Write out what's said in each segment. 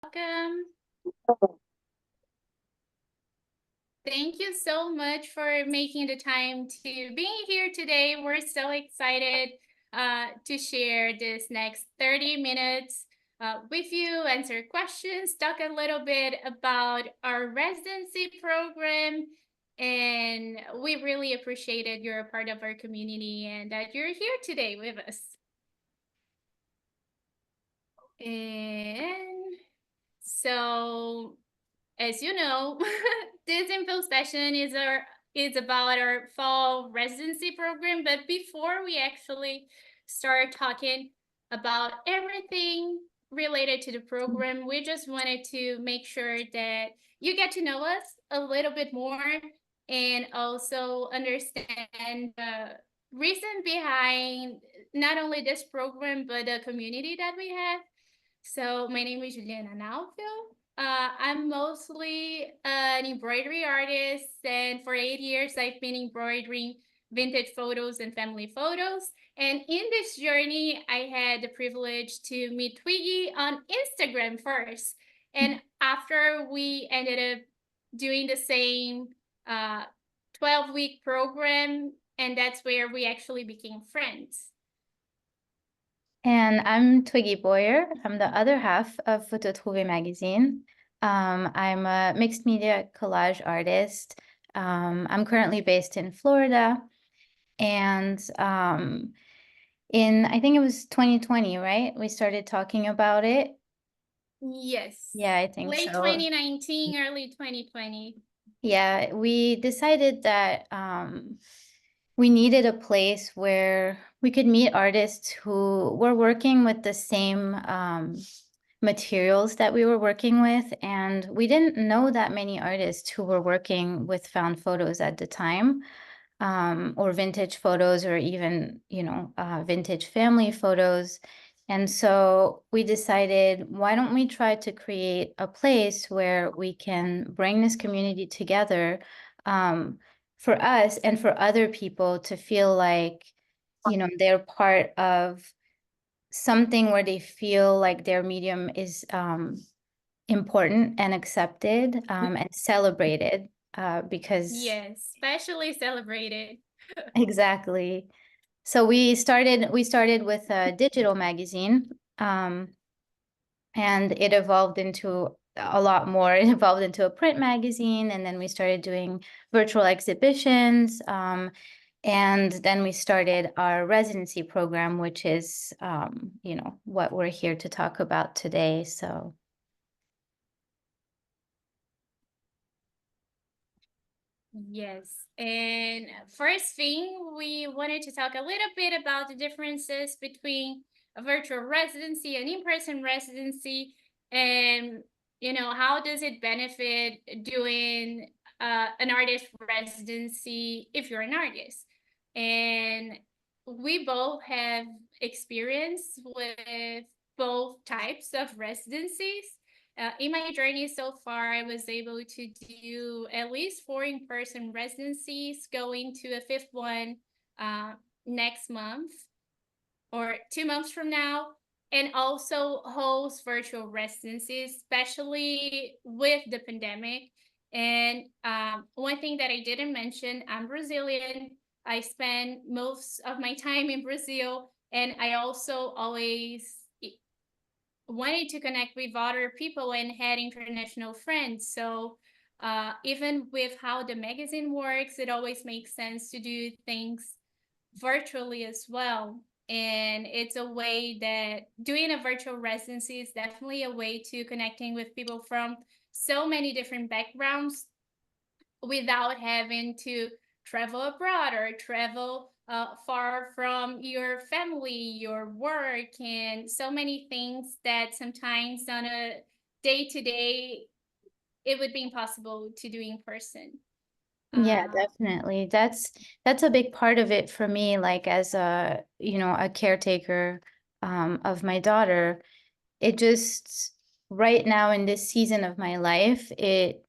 Welcome. Thank you so much for making the time to being here today. We're so excited to share this next 30 minutes with you, answer questions, talk a little bit about our residency program. And we really appreciated you're a part of our community and that you're here today with us. And so, as you know, this info session is about our fall residency program. But before we actually start talking about everything related to the program, we just wanted to make sure that you get to know us a little bit more and also understand the reason behind not only this program but the community that we have. So my name is Juliana Naufel. I'm mostly an embroidery artist, and for 8 years I've been embroidering vintage photos and family photos. And in this journey, I had the privilege to meet Twiggy on Instagram first. And after we ended up doing the same 12-week program, and that's where we actually became friends. And I'm Twiggy Boyer. I'm the other half of Trouvée magazine. I'm a mixed media collage artist. I'm currently based in Florida. And I think it was 2020, right? We started talking about it. Yes. Yeah, I think Late so. 2019, early 2020. Yeah, we decided that we needed a place where we could meet artists who were working with the same materials that we were working with. And we didn't know that many artists who were working with found photos at the time, or vintage photos, or even, vintage family photos. And so we decided, why don't we try to create a place where we can bring this community together, for us and for other people to feel like, they're part of something where they feel like their medium is important and accepted, and celebrated, because Yes, especially celebrated. exactly. So we started with a digital magazine, and it evolved into a lot more. It evolved into a print magazine, and then we started doing virtual exhibitions, and then we started our residency program, which is, what we're here to talk about today. So. Yes. And first thing, we wanted to talk a little bit about the differences between a virtual residency and in-person residency, and how does it benefit doing an artist residency if you're an artist. And we both have experience with both types of residencies. In my journey so far, I was able to do at least 4 in-person residencies, going to a fifth one next month or 2 months from now, and also host virtual residencies, especially with the pandemic. And one thing that I didn't mention, I'm Brazilian. I spend most of my time in Brazil, and I also always wanted to connect with other people and had international friends. So even with how the magazine works, it always makes sense to do things virtually as well. And it's a way that doing a virtual residency is definitely a way to connecting with people from so many different backgrounds without having to travel abroad or travel far from your family, your work, and so many things that sometimes on a day-to-day it would be impossible to do in person. Yeah, definitely. That's a big part of it for me, like as a caretaker of my daughter. It just right now in this season of my life, it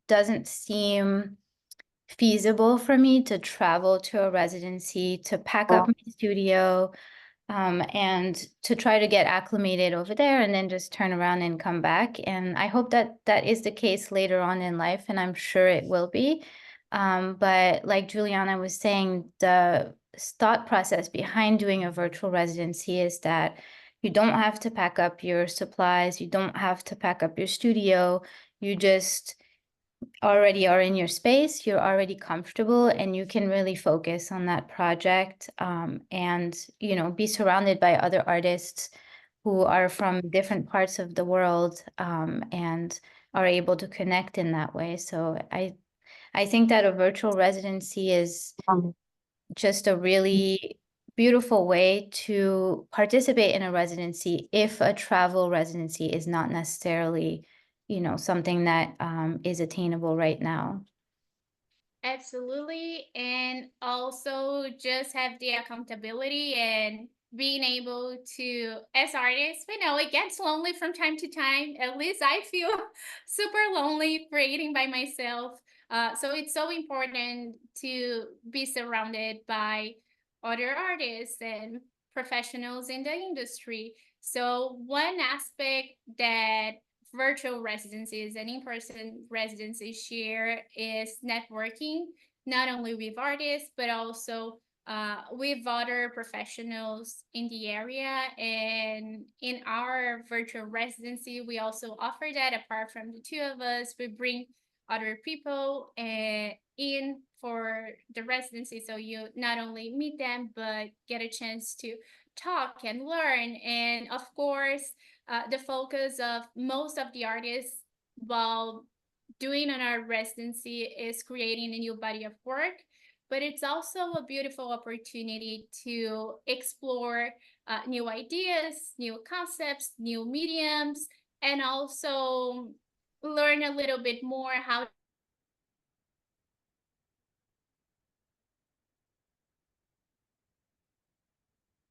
doesn't seem feasible for me to travel to a residency, to pack up my studio, and to try to get acclimated over there and then just turn around and come back. And I hope that that is the case later on in life, and I'm sure it will be. But like Juliana was saying, the thought process behind doing a virtual residency is that you don't have to pack up your supplies, you don't have to pack up your studio, you just already are in your space, you're already comfortable, and you can really focus on that project, and be surrounded by other artists who are from different parts of the world, and are able to connect in that way. So I think that a virtual residency is just a really beautiful way to participate in a residency if a travel residency is not necessarily, something that is attainable right now. Absolutely. And also just have the accountability and being able to, as artists, we know it gets lonely from time to time. At least I feel super lonely creating by myself. So it's so important to be surrounded by other artists and professionals in the industry. So one aspect that virtual residencies and in-person residencies share is networking, not only with artists but also with other professionals in the area. And in our virtual residency, we also offer that. Apart from the two of us, we bring other people in for the residency, so you not only meet them but get a chance to talk and learn. And of course, the focus of most of the artists while doing on our residency is creating a new body of work, but it's also a beautiful opportunity to explore new ideas, new concepts, new mediums, and also learn a little bit more how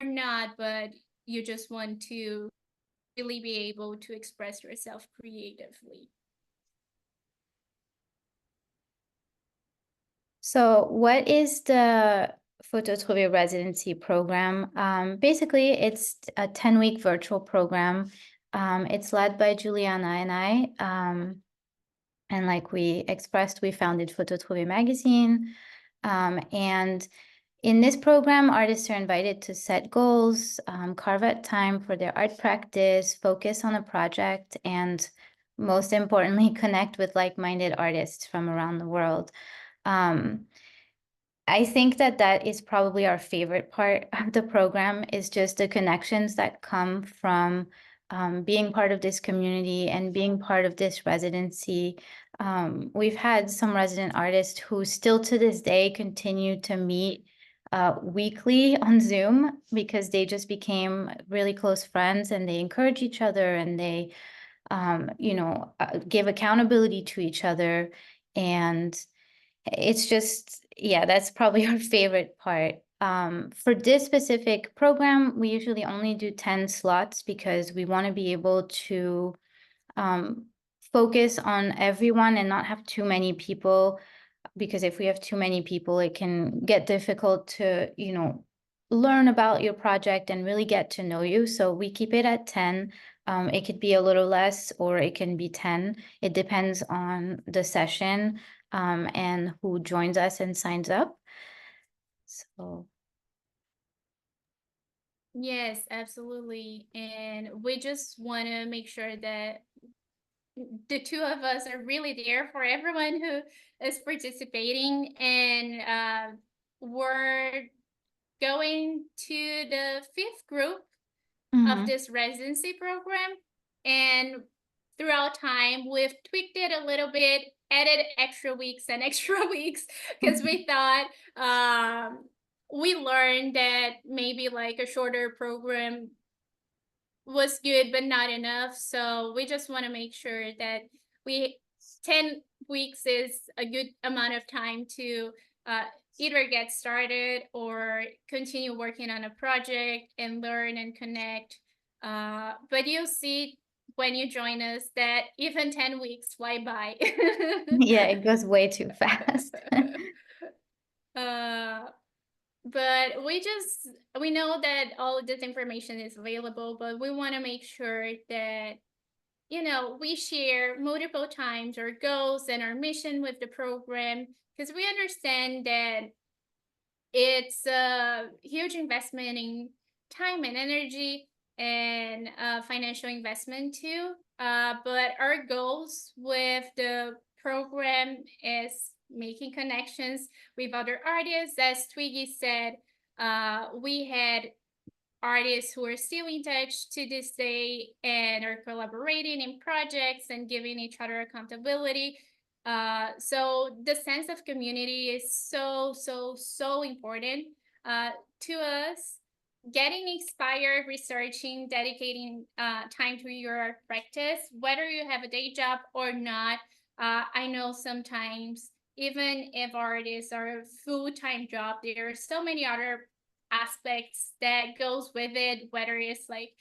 or not, but you just want to really be able to express yourself creatively. So what is the Photo Trouvée residency program? Basically, it's a 10-week virtual program. It's led by Juliana and I. And like we expressed, we founded Photo Trouvée magazine. And in this program, artists are invited to set goals, carve out time for their art practice, focus on a project, and most importantly, connect with like-minded artists from around the world. I think that that is probably our favorite part of the program, is just the connections that come from being part of this community and being part of this residency. We've had some resident artists who still to this day continue to meet weekly on Zoom because they just became really close friends, and they encourage each other, and they give accountability to each other. And it's just, yeah, that's probably our favorite part. For this specific program, we usually only do 10 slots because we want to be able to focus on everyone and not have too many people, because if we have too many people, it can get difficult to, learn about your project and really get to know you. So we keep it at 10. It could be a little less or it can be 10. It depends on the session, and who joins us and signs up. So Yes, absolutely. And we just want to make sure that the two of us are really there for everyone who is participating. And we're going to the fifth group of mhm. this residency program. And throughout time, we've tweaked it a little bit, added extra weeks and extra weeks because we thought we learned that maybe like a shorter program was good but not enough. So we just want to make sure that we 10 weeks is a good amount of time to uh, either get started or continue working on a project and learn and connect. But you'll see when you join us that even 10 weeks fly by. Yeah, it goes way too fast. uh, but we know that all of this information is available, but we want to make sure that we share multiple times our goals and our mission with the program, because we understand that it's a huge investment in time and energy, and financial investment too. But our goals with the program is making connections with other artists. As Twiggy said, we had artists who are still in touch to this day and are collaborating in projects and giving each other accountability. So the sense of community is so important to us. Getting inspired, researching, dedicating time to your practice, whether you have a day job or not. I know sometimes, even if artists are a full-time job, there are so many other aspects that goes with it, whether it's like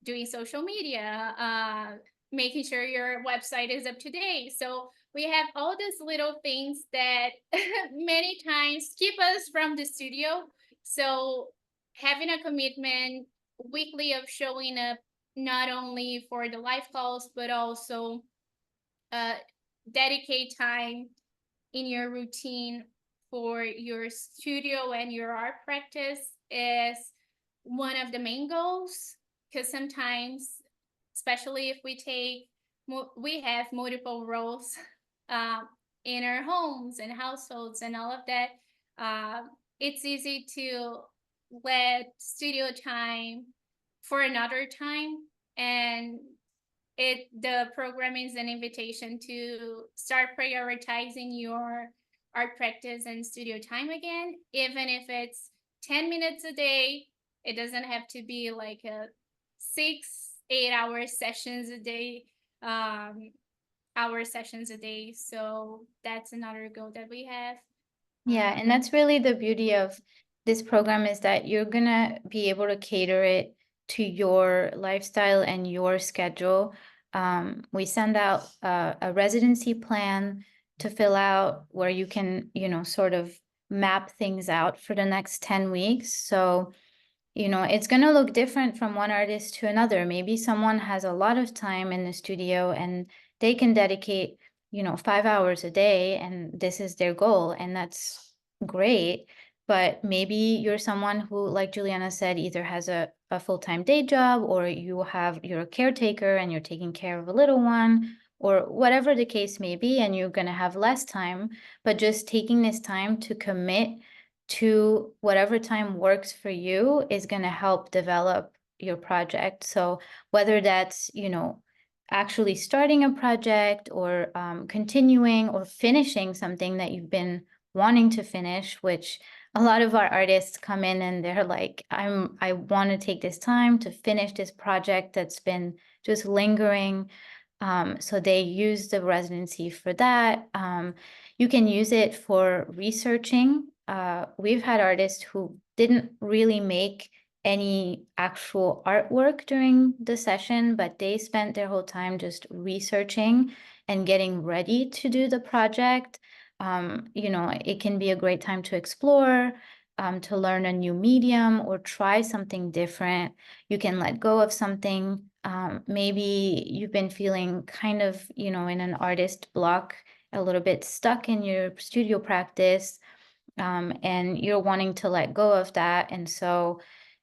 doing social media, making sure your website is up to date. So we have all these little things that many times keep us from the studio. So having a commitment weekly of showing up, not only for the live calls but also uh, dedicate time in your routine for your studio and your art practice is one of the main goals, because sometimes, especially if we have multiple roles um, in our homes and households and all of that. uh, it's easy to let studio time for another time, and the program is an invitation to start prioritizing your art practice and studio time again, even if it's 10 minutes a day. It doesn't have to be like a 6 8 hour sessions a day, um hour sessions a day. So that's another goal that we have. Yeah, and that's really the beauty of this program, is that you're gonna be able to cater it to your lifestyle and your schedule. We send out a residency plan to fill out, where you can, sort of map things out for the next 10 weeks. So it's going to look different from one artist to another. Maybe someone has a lot of time in the studio and they can dedicate, 5 hours a day, and this is their goal, and that's great. But maybe you're someone who, like Juliana said, either has a full-time day job, or you're a caretaker and you're taking care of a little one, or whatever the case may be, and you're going to have less time. But just taking this time to commit to whatever time works for you is going to help develop your project. So whether that's, actually starting a project, or continuing or finishing something that you've been wanting to finish, which a lot of our artists come in and they're like, I want to take this time to finish this project that's been just lingering. So they use the residency for that. You can use it for researching. We've had artists who didn't really make any actual artwork during the session, but they spent their whole time just researching and getting ready to do the project. It can be a great time to explore, to learn a new medium or try something different. You can let go of something. Maybe you've been feeling kind of, in an artist block, a little bit stuck in your studio practice, and you're wanting to let go of that. And so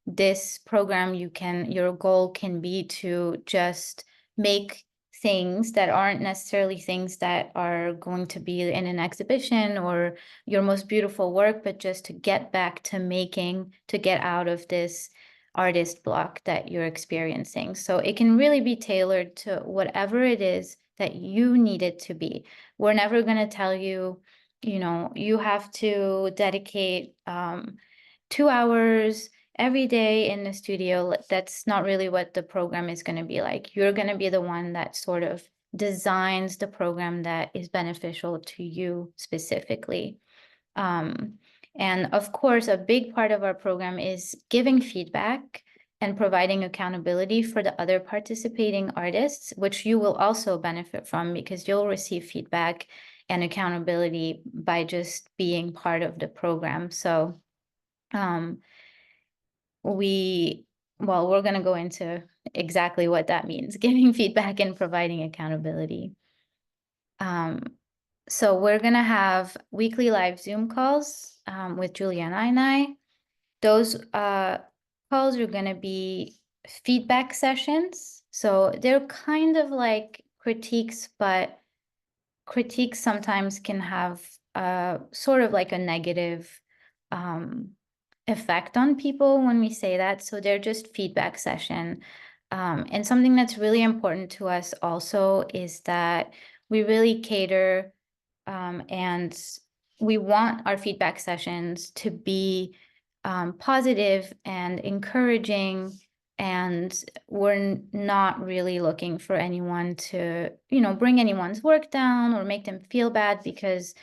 this program, your goal can be to just make things that aren't necessarily things that are going to be in an exhibition or your most beautiful work, but just to get back to making, to get out of this artist block that you're experiencing. So it can really be tailored to whatever it is that you need it to be. We're never going to tell you, you have to dedicate 2 hours every day in the studio. That's not really what the program is going to be like. You're going to be the one that sort of designs the program that is beneficial to you specifically. Um, and of course, a big part of our program is giving feedback and providing accountability for the other participating artists, which you will also benefit from, because you'll receive feedback and accountability by just being part of the program. So Um, we're going to go into exactly what that means, giving feedback and providing accountability. Um, so we're going to have weekly live Zoom calls with Juliana and I. Those calls are going to be feedback sessions. So they're kind of like critiques, but critiques sometimes can have sort of like a negative effect on people when we say that. So they're just feedback session. And something that's really important to us also is that we really cater and we want our feedback sessions to be positive and encouraging, and we're not really looking for anyone to, bring anyone's work down or make them feel bad, because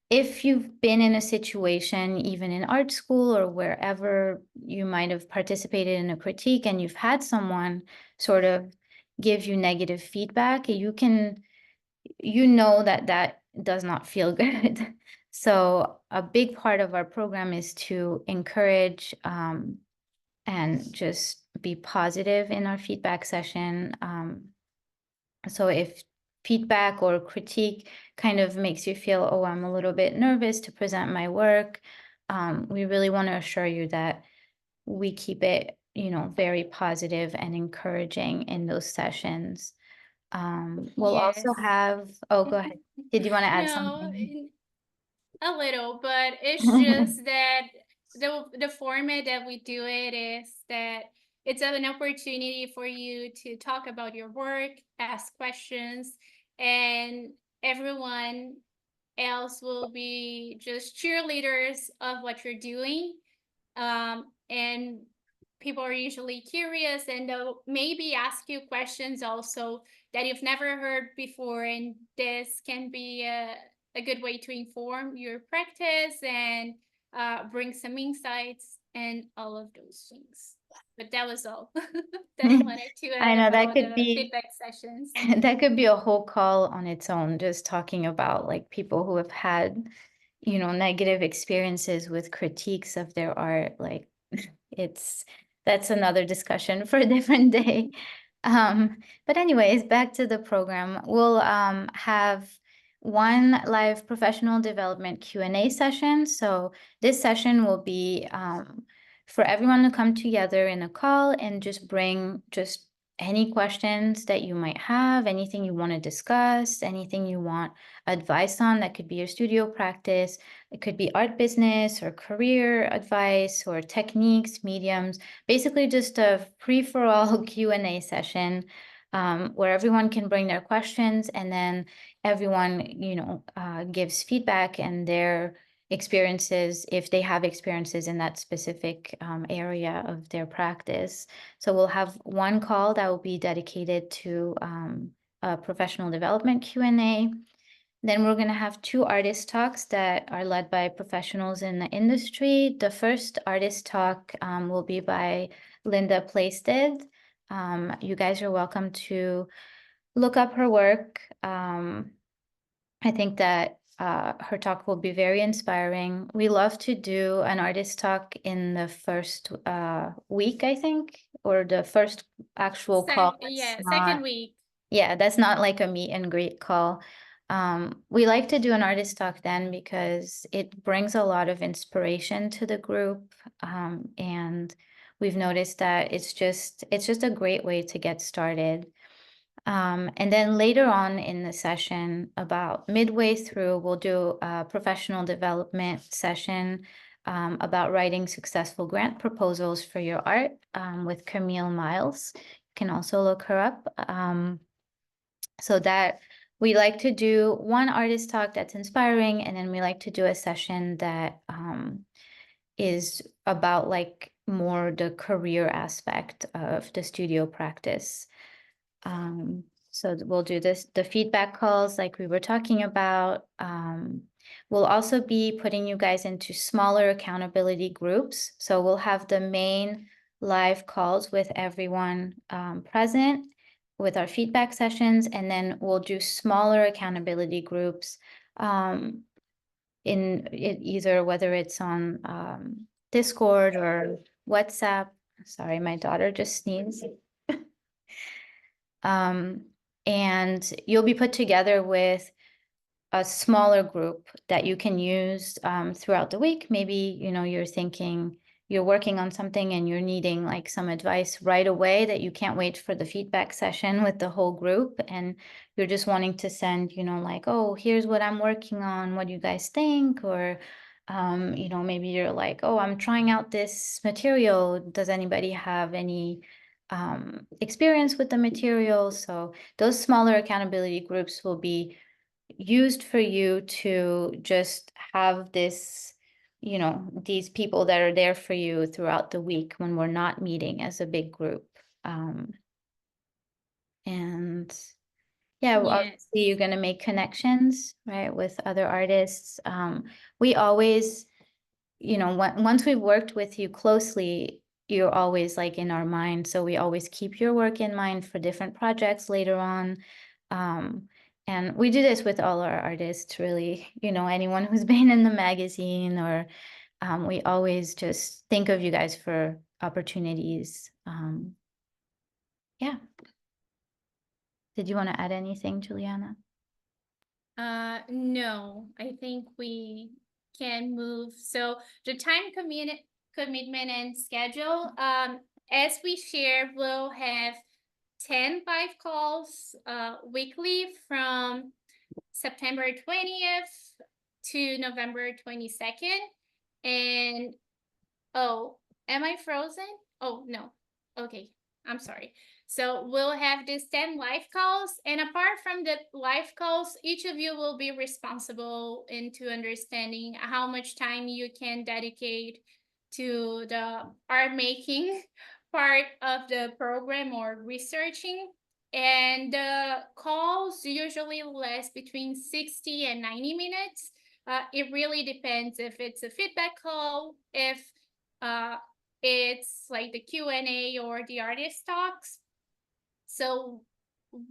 if you've been in a situation, even in art school or wherever you might have participated in a critique, and you've had someone sort of give you negative feedback, that does not feel good. So a big part of our program is to encourage and just be positive in our feedback session. So if feedback or critique kind of makes you feel, oh, I'm a little bit nervous to present my work, we really want to assure you that we keep it, very positive and encouraging in those sessions. We'll also Yes. have, oh, go ahead. Did you want to add No, something? a little, but it's just that the format that we do it is that it's an opportunity for you to talk about your work, ask questions, and everyone else will be just cheerleaders of what you're doing. And people are usually curious, and they'll maybe ask you questions also that you've never heard before. And this can be a good way to inform your practice and bring some insights and all of those things. But that was all that I wanted to I add know that about could the be feedback sessions. that could be a whole call on its own, just talking about like people who have had, negative experiences with critiques of their art. Like it's that's another discussion for a different day. But anyways, back to the program. We'll have one live professional development Q&A session. So this session will be for everyone to come together in a call and just bring just any questions that you might have, anything you want to discuss, anything you want advice on. That could be your studio practice, it could be art business or career advice or techniques, mediums, basically just a free-for-all Q&A session where everyone can bring their questions, and then everyone, gives feedback and their experiences, if they have experiences in that specific area of their practice. So we'll have one call that will be dedicated to a professional development Q&A. Then we're going to have two artist talks that are led by professionals in the industry. The first artist talk will be by Linda Plaisted. You guys are welcome to look up her work. I think that her talk will be very inspiring. We love to do an artist talk in the first week, I think, or the first actual call. That's Yeah, second not, week. yeah, that's not like a meet and greet call. We like to do an artist talk then because it brings a lot of inspiration to the group. And we've noticed that it's just a great way to get started. And then later on in the session, about midway through, we'll do a professional development session about writing successful grant proposals for your art with Camille Miles. You can also look her up. So that we like to do one artist talk that's inspiring, and then we like to do a session that is about like more the career aspect of the studio practice. So we'll do the feedback calls like we were talking about. We'll also be putting you guys into smaller accountability groups. So we'll have the main live calls with everyone present with our feedback sessions, and then we'll do smaller accountability groups in either whether it's on Discord or WhatsApp. Sorry, my daughter just sneezed. Um, and you'll be put together with a smaller group that you can use throughout the week. Maybe, you're thinking you're working on something and you're needing like some advice right away, that you can't wait for the feedback session with the whole group. And you're just wanting to send, like, oh, here's what I'm working on. What do you guys think? Or, maybe you're like, oh, I'm trying out this material. Does anybody have any experience with the material? So those smaller accountability groups will be used for you to just have this, these people that are there for you throughout the week when we're not meeting as a big group. Um, and yeah, well, Yes. obviously you're going to make connections, right, with other artists. We always, once we've worked with you closely, you're always like in our mind. So we always keep your work in mind for different projects later on. And we do this with all our artists, really, anyone who's been in the magazine, or we always just think of you guys for opportunities. Yeah. Did you want to add anything, Juliana? No, I think we can move. So the commitment and schedule, as we share, we'll have 10 live calls weekly from September 20th to November 22nd. And oh, am I frozen? Oh, no. Okay, I'm sorry. So we'll have these 10 live calls. And apart from the live calls, each of you will be responsible into understanding how much time you can dedicate to the art making part of the program or researching. And the calls usually last between 60 and 90 minutes. It really depends if it's a feedback call, if uh, it's like the Q&A or the artist talks. So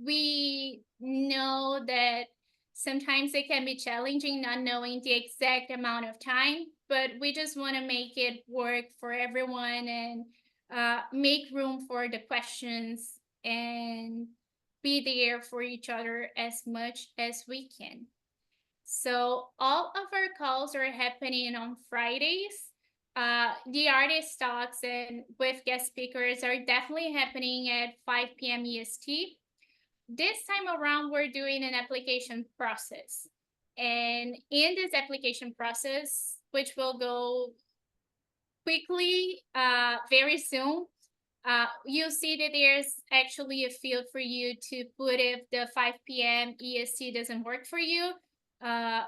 we know that sometimes it can be challenging not knowing the exact amount of time, but we just want to make it work for everyone and make room for the questions and be there for each other as much as we can. So all of our calls are happening on Fridays. The artist talks and with guest speakers are definitely happening at 5 p.m. EST. This time around, we're doing an application process. And in this application process, which will go quickly very soon, you'll see that there's actually a field for you to put if the 5 p.m. EST doesn't work for you.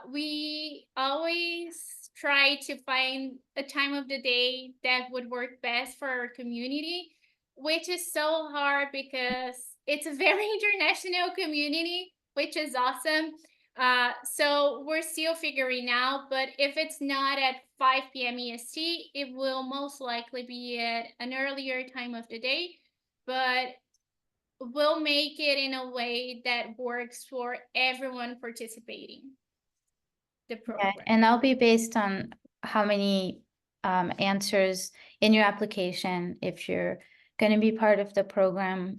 We always try to find a time of the day that would work best for our community, which is so hard because it's a very international community, which is awesome. So we're still figuring out, but if it's not at 5 p.m. EST, it will most likely be at an earlier time of the day, but we'll make it in a way that works for everyone participating the Yeah, program. and that'll be based on how many answers in your application. If you're going to be part of the program,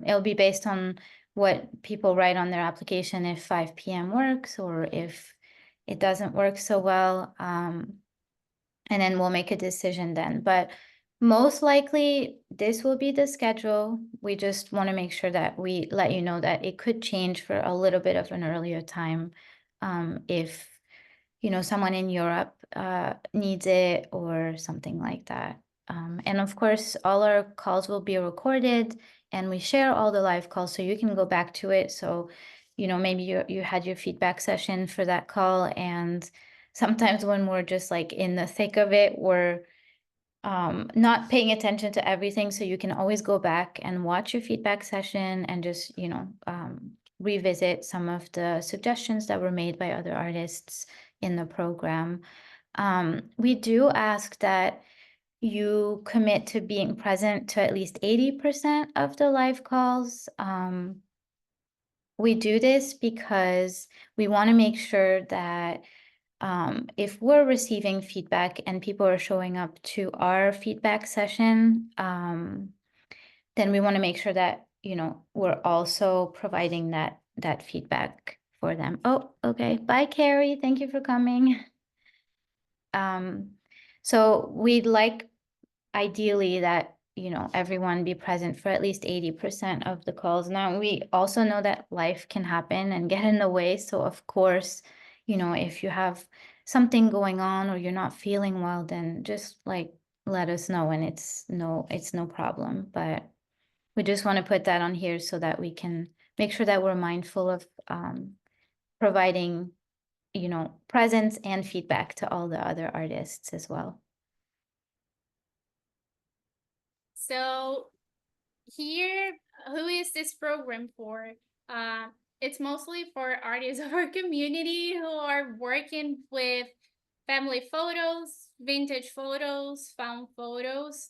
it'll be based on what people write on their application, if 5 p.m. works or if it doesn't work so well. And then we'll make a decision then. But most likely, this will be the schedule. We just want to make sure that we let you know that it could change for a little bit of an earlier time if someone in Europe needs it or something like that. And of course, all our calls will be recorded and we share all the live calls so you can go back to it. So, maybe you had your feedback session for that call, and sometimes when we're just like in the thick of it, we're not paying attention to everything. So you can always go back and watch your feedback session and just, revisit some of the suggestions that were made by other artists in the program. We do ask that you commit to being present to at least 80% of the live calls. We do this because we want to make sure that if we're receiving feedback and people are showing up to our feedback session, then we want to make sure that, we're also providing that feedback for them. Oh, okay. Bye, Carrie. Thank you for coming. So we'd like ideally that, everyone be present for at least 80% of the calls. Now, we also know that life can happen and get in the way. So of course, if you have something going on or you're not feeling well, then just like let us know, and it's no problem. But we just want to put that on here so that we can make sure that we're mindful of providing, presence and feedback to all the other artists as well. So here, who is this program for? It's mostly for artists of our community who are working with family photos, vintage photos, found photos,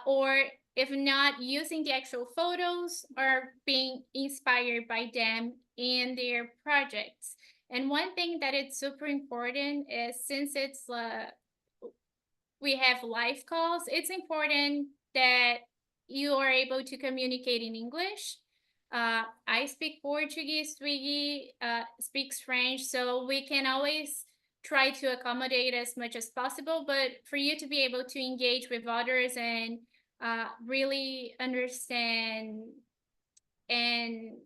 or if not using the actual photos, or being inspired by them in their projects. And one thing that is super important is, since it's we have live calls, it's important that you are able to communicate in English. I speak Portuguese, Twiggy speaks French, so we can always try to accommodate as much as possible. But for you to be able to engage with others and really understand and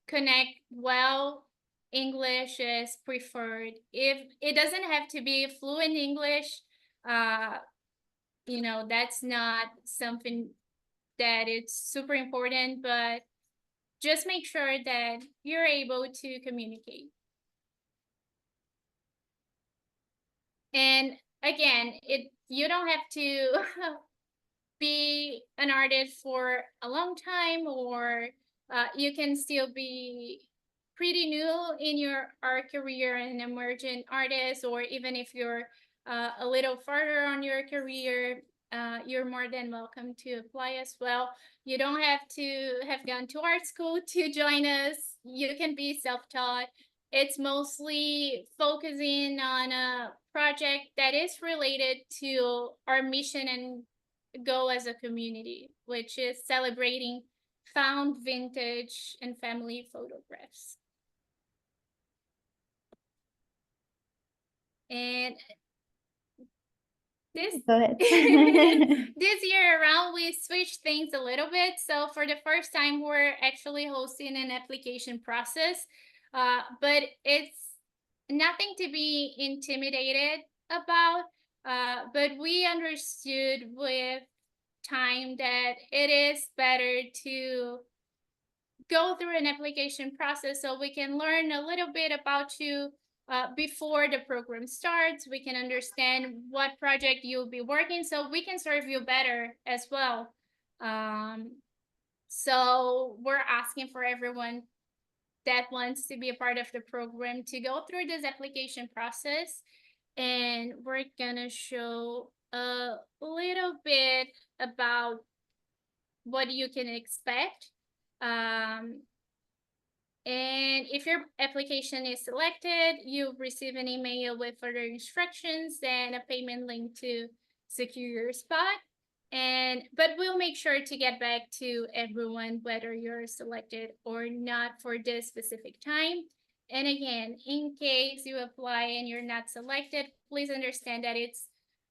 connect well, English is preferred. If it doesn't have to be fluent English, uh, that's not something that it's super important, but just make sure that you're able to communicate. And again, you don't have to be an artist for a long time, or you can still be pretty new in your art career and emerging artist, or even if you're a little further on your career, you're more than welcome to apply as well. You don't have to have gone to art school to join us. You can be self-taught. It's mostly focusing on a project that is related to our mission and goal as a community, which is celebrating found, vintage, and family photographs. And this Go ahead. this year around, we switched things a little bit. So for the first time, we're actually hosting an application process, but it's nothing to be intimidated about. But we understood with time that it is better to go through an application process so we can learn a little bit about you before the program starts. We can understand what project you'll be working, so we can serve you better as well. So we're asking for everyone that wants to be a part of the program to go through this application process, and we're gonna show a little bit about what you can expect. And if your application is selected, you'll receive an email with further instructions and a payment link to secure your spot. But we'll make sure to get back to everyone, whether you're selected or not for this specific time. And again, in case you apply and you're not selected, please understand that it's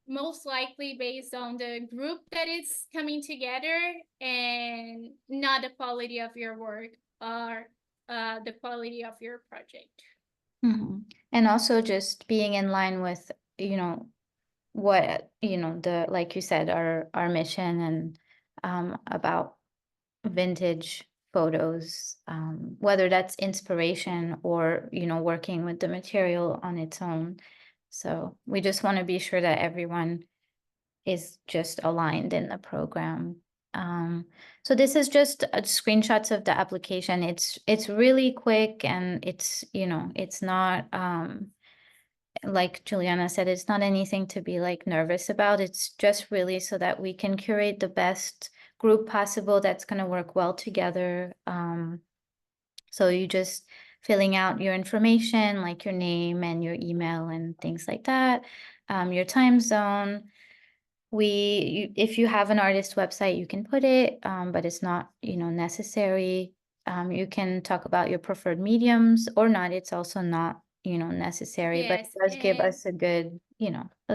most likely based on the group that is coming together and not the quality of your work or the quality of your project. Mhm. And also just being in line with, what, like you said, our mission and about vintage photos, whether that's inspiration or, working with the material on its own. So we just want to be sure that everyone is just aligned in the program. So this is just screenshots of the application. It's really quick, and it's not like Juliana said, it's not anything to be like nervous about. It's just really so that we can curate the best group possible that's going to work well together. So you just filling out your information, like your name and your email and things like that, your time zone. If you have an artist website, you can put it, but it's not, necessary. You can talk about your preferred mediums or not. It's also not, necessary, but Yes, it does give and us a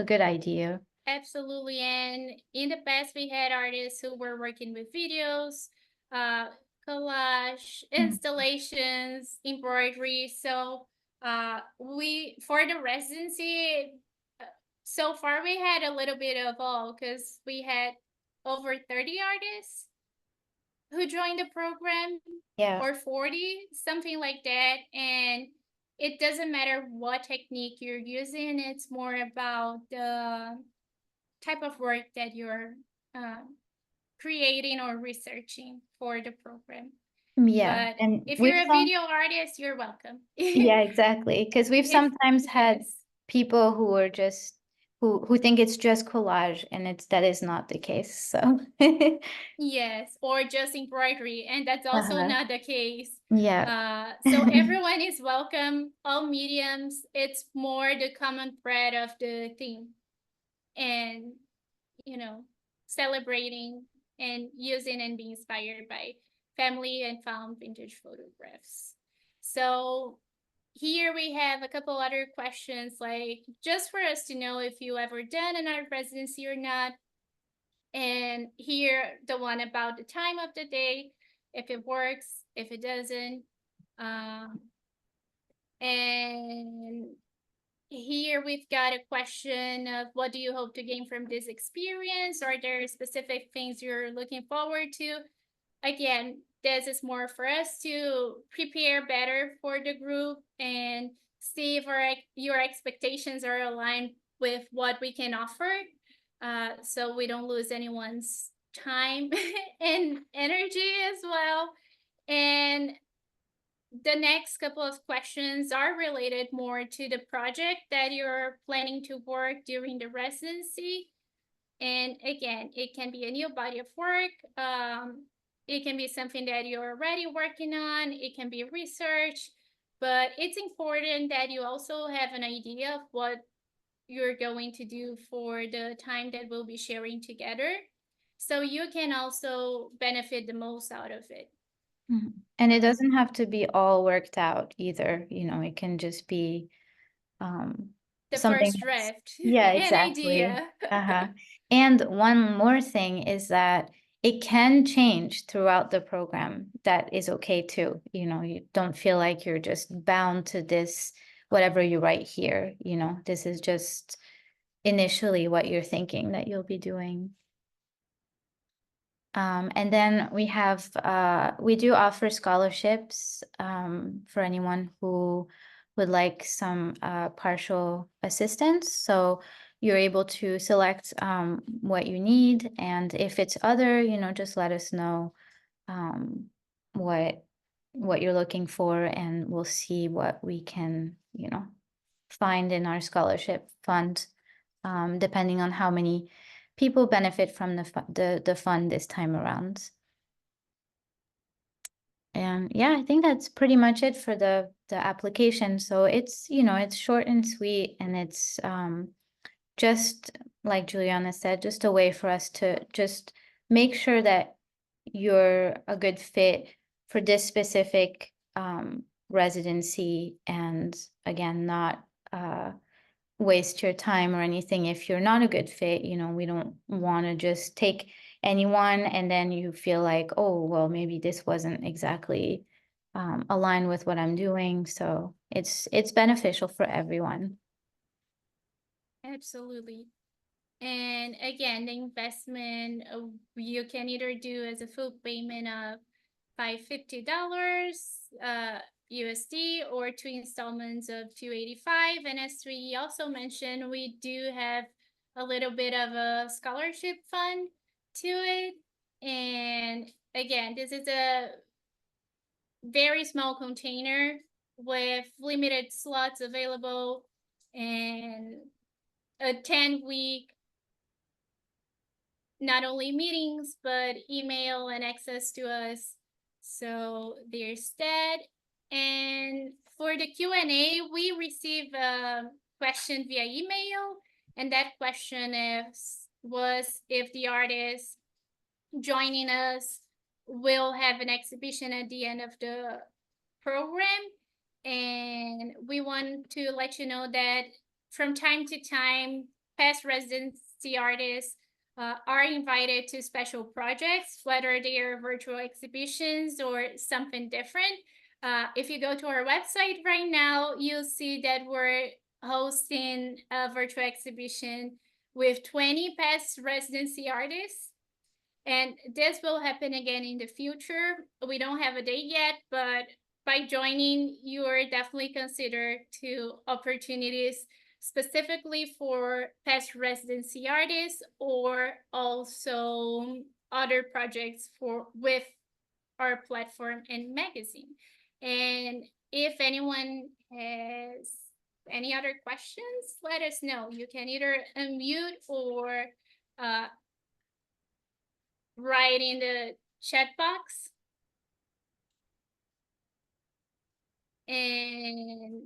good idea. absolutely. And in the past, we had artists who were working with videos, uh, collage, Mhm. installations, embroidery. So we for the residency, uh, so far we had a little bit of all because we had over 30 artists who joined the program, Yeah. or 40, something like that. And it doesn't matter what technique you're using, it's more about the type of work that you're uh, creating or researching for the program. Yeah. But And if we've you're a video artist, you're welcome. Yeah, exactly. Because we've If sometimes had yes, people who are just who think it's just collage, and that is not the case. So yes, or just embroidery, and that's also uh-huh. not the case. Yeah. So everyone is welcome, all mediums. It's more the common thread of the theme, and you know, celebrating and using and being inspired by family and found vintage photographs. So here we have a couple other questions, like just for us to know if you ever done an art residency or not. And here the one about the time of the day, if it works, if it doesn't. Um, and here we've got a question of what do you hope to gain from this experience? Are there specific things you're looking forward to? Again, this is more for us to prepare better for the group and see if your expectations are aligned with what we can offer, so we don't lose anyone's time and energy as well. And the next couple of questions are related more to the project that you're planning to work during the residency. And again, it can be a new body of work. It can be something that you're already working on. It can be research, but it's important that you also have an idea of what you're going to do for the time that we'll be sharing together. So you can also benefit the most out of it. Mhm. And it Um, doesn't have to be all worked out either. It can just be um the something first that's draft, yeah, an exactly. idea. Uh-huh. And one more thing is that it can change throughout the program. That is okay too. You don't feel like you're just bound to this, whatever you write here. This is just initially what you're thinking that you'll be doing. And then we do offer scholarships for anyone who would like some partial assistance. So you're able to select what you need, and if it's other, just let us know um, what you're looking for, and we'll see what we can, find in our scholarship fund, depending on how many people benefit from the fund this time around. And yeah, I think that's pretty much it for the application. So it's short and sweet, and it's just like Juliana said, just a way for us to just make sure that you're a good fit for this specific residency, and again, not waste your time or anything if you're not a good fit. We don't want to just take anyone and then you feel like, oh, well, maybe this wasn't exactly aligned with what I'm doing. So it's beneficial for everyone. Absolutely. And again, the investment you can either do as a full payment of $550 USD, or two installments of 285. And as we also mentioned, we do have a little bit of a scholarship fund to it. And again, this is a very small container with limited slots available and a 10-week not only meetings but email and access to us. So there's that. And for the Q&A, we receive a question via email, and that question was if the artist joining us will have an exhibition at the end of the program. And we want to let you know that from time to time, past residency artists are invited to special projects, whether they are virtual exhibitions or something different. If you go to our website right now, you'll see that we're hosting a virtual exhibition with 20 past residency artists. And this will happen again in the future. We don't have a date yet, but by joining, you are definitely considered to opportunities specifically for past residency artists or also other projects with our platform and magazine. And if anyone has any other questions, let us know. You can either unmute or write in the chat box. And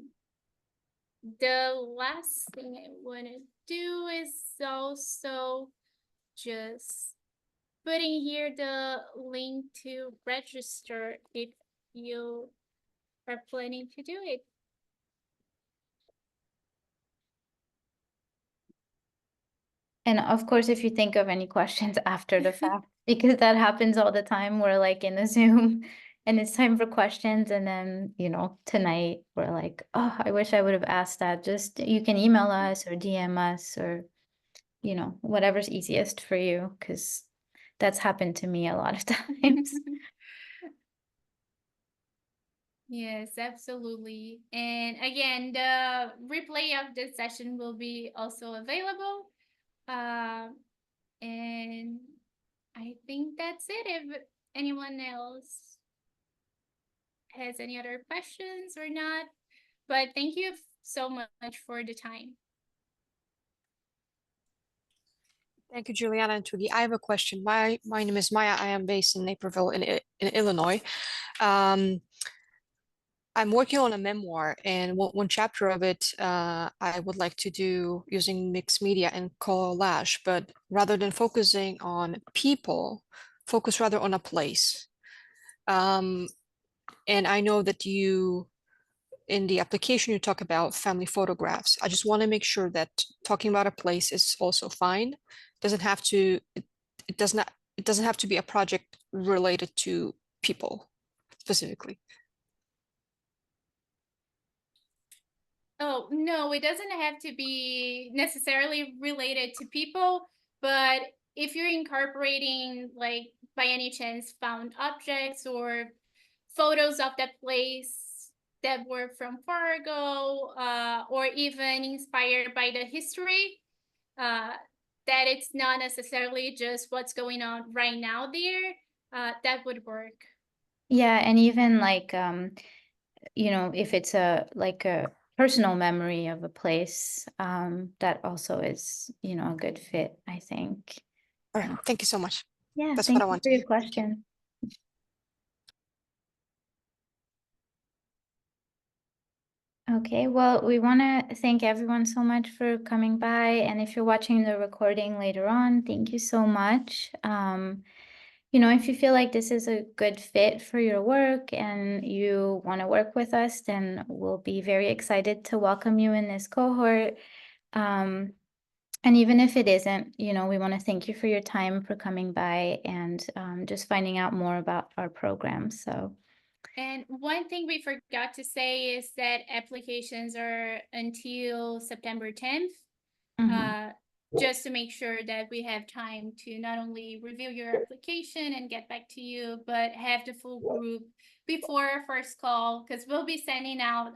the last thing I want to do is also just putting here the link to register if you are planning to do it. And of course, if you think of any questions after the fact, because that happens all the time, we're like in a Zoom and it's time for questions. And then, tonight we're like, oh, I wish I would have asked that. Just you can email us or DM us or, whatever's easiest for you, because that's happened to me a lot of times. Yes, absolutely. And again, the replay of this session will be also available. And I think that's it. If anyone else has any other questions or not, but thank you so much for the time. Thank you, Juliana and Twiggy. I have a question. My name is Maya. I am based in Naperville in Illinois. I'm working on a memoir, and one chapter of it I would like to do using mixed media and collage, but rather than focusing on people, focus rather on a place. And I know that in the application, you talk about family photographs. I just want to make sure that talking about a place is also fine. Doesn't have to, it doesn't have to be a project related to people specifically. Oh, no, it doesn't have to be necessarily related to people, but if you're incorporating, like, by any chance, found objects or photos of that place that were from far ago, or even inspired by the history, that it's not necessarily just what's going on right now there, that would work. Yeah, and even like if it's a personal memory of a place, that also is, a good fit, I think. All right, thank you so much. Yeah, That's thank what I you want for to your do. question. Okay, well, we want to thank everyone so much for coming by. And if you're watching the recording later on, thank you so much. If you feel like this is a good fit for your work and you want to work with us, then we'll be very excited to welcome you in this cohort. And even if it isn't, we want to thank you for your time, for coming by and just finding out more about our program. So. And one thing we forgot to say is that applications are until September 10th, just to make sure that we have time to not only review your application and get back to you, but have the full group before our first call, because we'll be sending out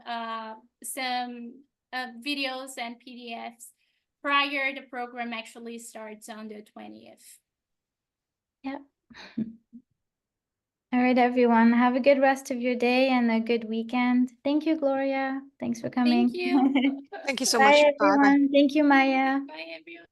some videos and PDFs prior the program actually starts on the 20th. Yep. All right, everyone. Have a good rest of your day and a good weekend. Thank you, Gloria. Thanks for coming. Thank you. Thank you so Bye, much. everyone. Bye. Thank you, Maya. Bye, everyone.